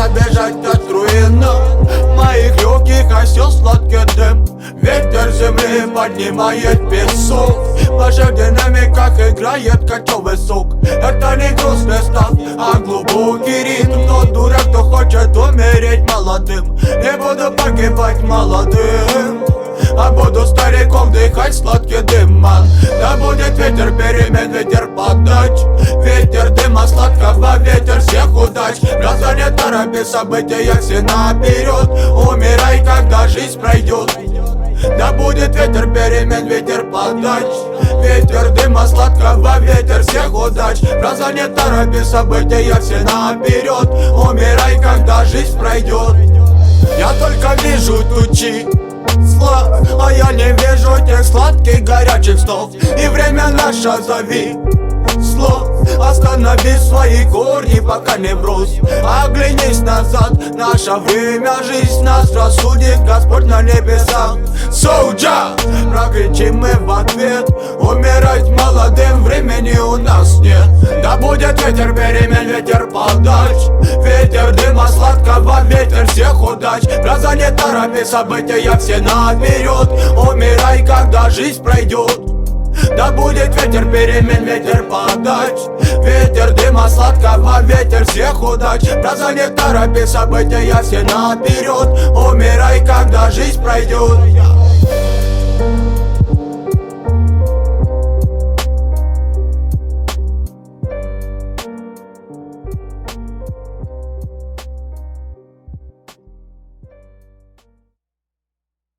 нужно бежать от руин. В моих легких осел сладкий дым. Ветер земли поднимает песок. В ваших динамиках играет котовый сок. Это не грустный став, а глубокий ритм. Тот дурак, кто хочет умереть молодым. Не буду погибать молодым, а буду стариком дыхать сладкий дым, ман. Да будет ветер перемен, ветер подач. Ветер дыма сладкого, ветер всех удач. Разве не торопи события все наперед. Умирай, когда жизнь пройдет. Да будет ветер перемен, ветер подач. Ветер дыма сладкого, ветер всех удач. Разве не торопи события все наперед. Умирай, когда жизнь пройдет. Я только вижу тучи зла, а я не вижу тех сладких горячих снов. И время наше зови слов. Останови свои корни, пока не брось. Оглянись назад, наше время, жизнь нас рассудит Господь на небесах. Соуджа, прокричим мы в ответ. Умирать молодым времени у нас нет. Да будет ветер перемен, ветер подач. Ветер дыма сладкого, ветер всех удач. Гроза не торопи события все наперед. Умирай, когда жизнь пройдет. Да будет ветер перемен, ветер подач. Ветер дыма сладкого, ветер всех удач. Гроза не торопи события все наперед. Умирай, когда жизнь пройдет.